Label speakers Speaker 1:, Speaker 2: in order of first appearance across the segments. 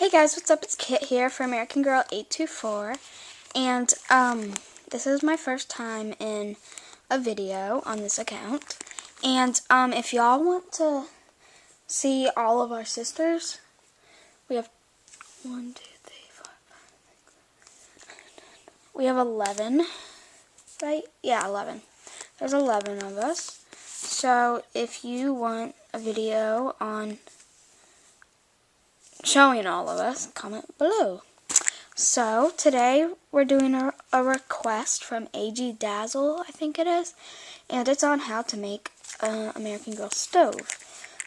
Speaker 1: Hey guys, what's up? It's Kit here for americangirl824, and this is my first time in a video on this account. And if y'all want to see all of our sisters, we have 1, 2, 3, 4, 5, 6, we have 11, right? Yeah, 11. There's 11 of us. So if you want a video on showing all of us, comment below. So today we're doing a request from AG Dazzle, I think it is, and it's on how to make an American Girl stove.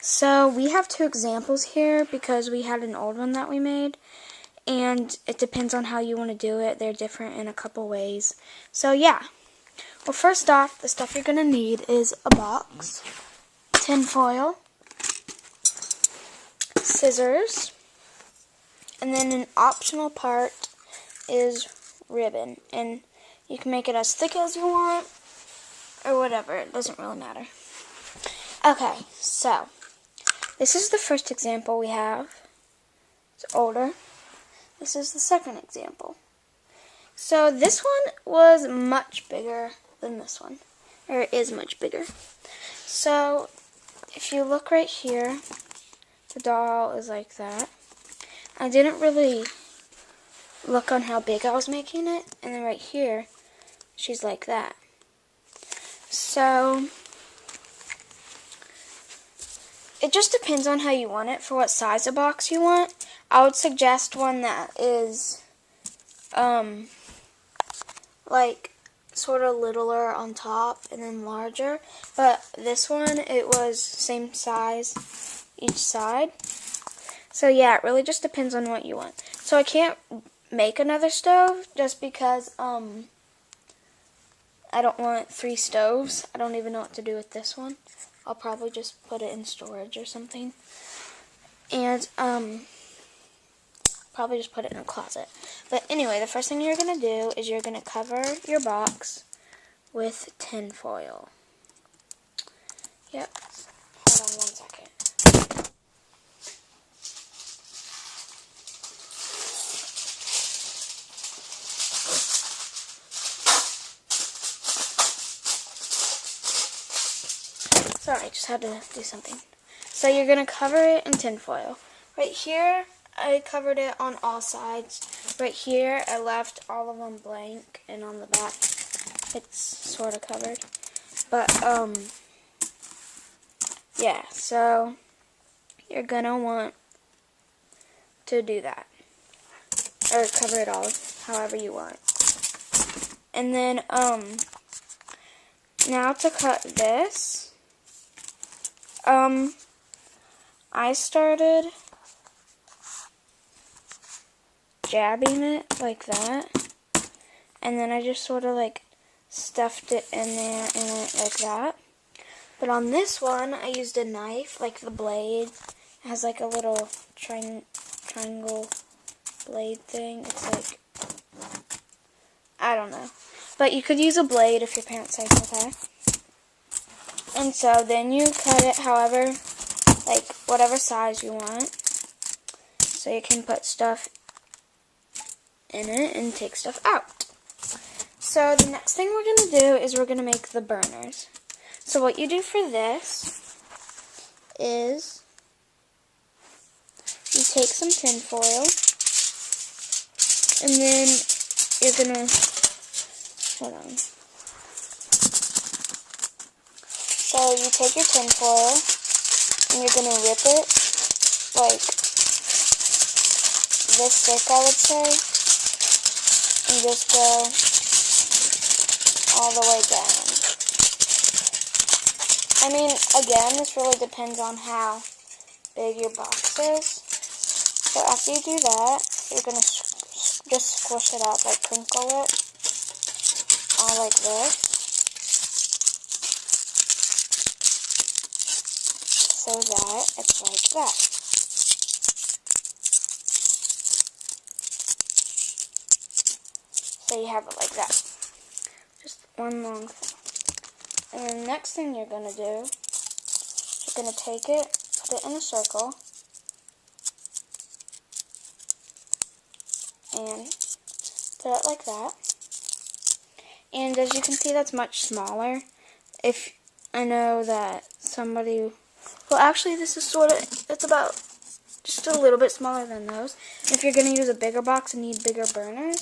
Speaker 1: So we have 2 examples here because we had an old one that we made, and it depends on how you want to do it. They're different in a couple ways. So yeah. Well, first off, the stuff you're going to need is a box, tin foil, scissors, and then an optional part is ribbon. And you can make it as thick as you want or whatever. It doesn't really matter. Okay, so this is the first example we have. It's older. This is the second example. So this one was much bigger than this one. Or it is much bigger. So if you look right here, the doll is like that. I didn't really look on how big I was making it, and then right here, she's like that. So, it just depends on how you want it, for what size of box you want. I would suggest one that is, like, sort of littler on top and then larger. But this one, it was same size each side. So yeah, it really just depends on what you want. So I can't make another stove just because I don't want 3 stoves. I don't even know what to do with this one. I'll probably just put it in storage or something. And probably just put it in a closet. But anyway, the first thing you're going to do is you're going to cover your box with tin foil. Yep. Hold on 1 second. Sorry, I just had to do something. So you're going to cover it in tin foil. Right here, I covered it on all sides. Right here, I left all of them blank, and on the back, it's sort of covered. But, yeah, so you're going to want to do that. Or cover it all however you want. And then, now to cut this. I started jabbing it like that, and then I just sort of like stuffed it in there and went like that. But on this one, I used a knife, like the blade. It has like a little triangle blade thing. It's like, I don't know. But you could use a blade if your parents say it's okay. And so then you cut it however, like whatever size you want. So you can put stuff in it and take stuff out. So the next thing we're going to do is we're going to make the burners. So what you do for this is you take some tin foil and then you're going to, hold on. So you take your tin foil and you're going to rip it like this thick, I would say, and just go all the way down. I mean, again, this really depends on how big your box is. So after you do that, you're going to just squish it up, like crinkle it, all like this. So that it's like that. So you have it like that. Just one long thing. And then the next thing you're going to do, you're going to take it, put it in a circle, and put it like that. And as you can see, that's much smaller. If I know that somebody, well, actually this is it's about just a little bit smaller than those. If you're going to use a bigger box and need bigger burners,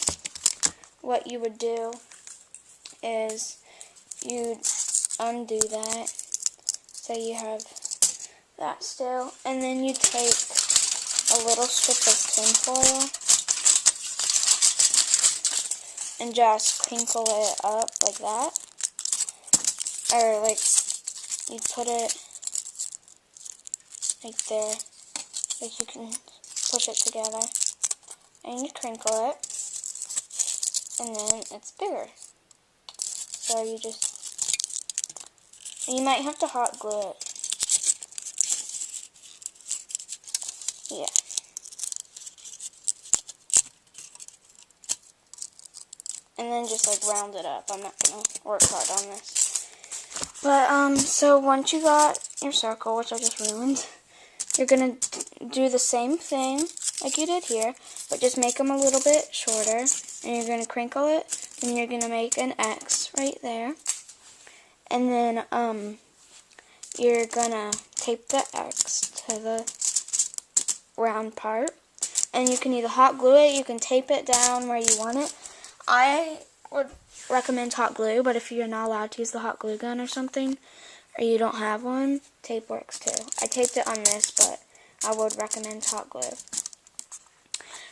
Speaker 1: what you would do is you'd undo that so you have that still, and then you take a little strip of tin foil and just crinkle it up like that, or like you put it like there, like you can push it together, and you crinkle it, and then it's bigger. So you might have to hot glue it. Yeah. And then just like round it up. I'm not going to work hard on this. But, so once you got your circle, which I just ruined, you're going to do the same thing like you did here, but just make them a little bit shorter. And you're going to crinkle it, and you're going to make an X right there. And then, you're going to tape the X to the round part. And you can either hot glue it, you can tape it down where you want it. I would recommend hot glue, but if you're not allowed to use the hot glue gun or something, or you don't have one, tape works too. I taped it on this, but I would recommend hot glue.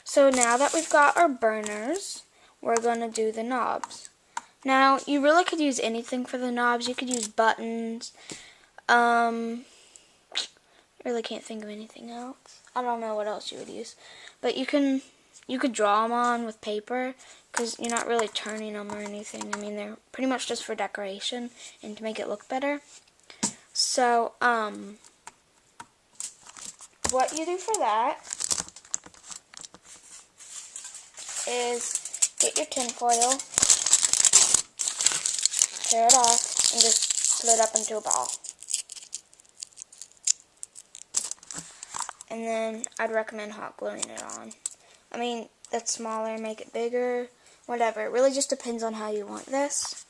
Speaker 1: So now that we've got our burners, we're going to do the knobs. Now, you really could use anything for the knobs. You could use buttons. I really can't think of anything else. I don't know what else you would use. But you could draw them on with paper, because you're not really turning them or anything. I mean, they're pretty much just for decoration and to make it look better. So, what you do for that is get your tin foil, tear it off, and just split it up into a ball. And then I'd recommend hot gluing it on. I mean, that's smaller, make it bigger, whatever. It really just depends on how you want this.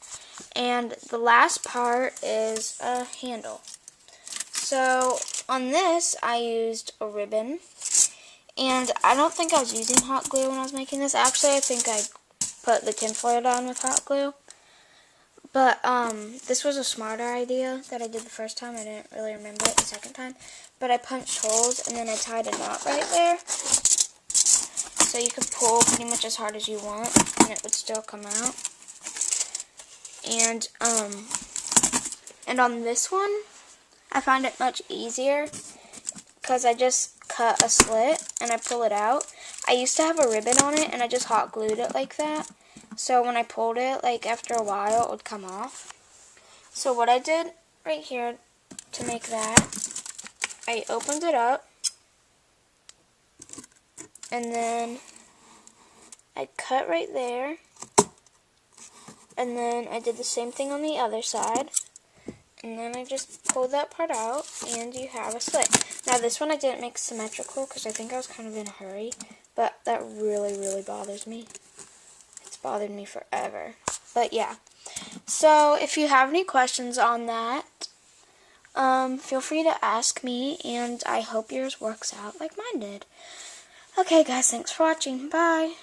Speaker 1: And the last part is a handle. So on this, I used a ribbon. And I don't think I was using hot glue when I was making this. Actually, I think I put the tinfoil down with hot glue. But this was a smarter idea that I did the first time. I didn't really remember it the second time. But I punched holes and then I tied a knot right there. So you could pull pretty much as hard as you want and it would still come out. And on this one, I find it much easier because I just cut a slit and I pull it out. I used to have a ribbon on it and I just hot glued it like that. So when I pulled it, like after a while, it would come off. So what I did right here to make that, I opened it up. And then I cut right there. And then I did the same thing on the other side. And then I just pulled that part out and you have a slit. Now this one I didn't make symmetrical because I think I was kind of in a hurry. But that really, really bothers me. It's bothered me forever. But yeah. So if you have any questions on that, feel free to ask me. And I hope yours works out like mine did. Okay guys, thanks for watching. Bye.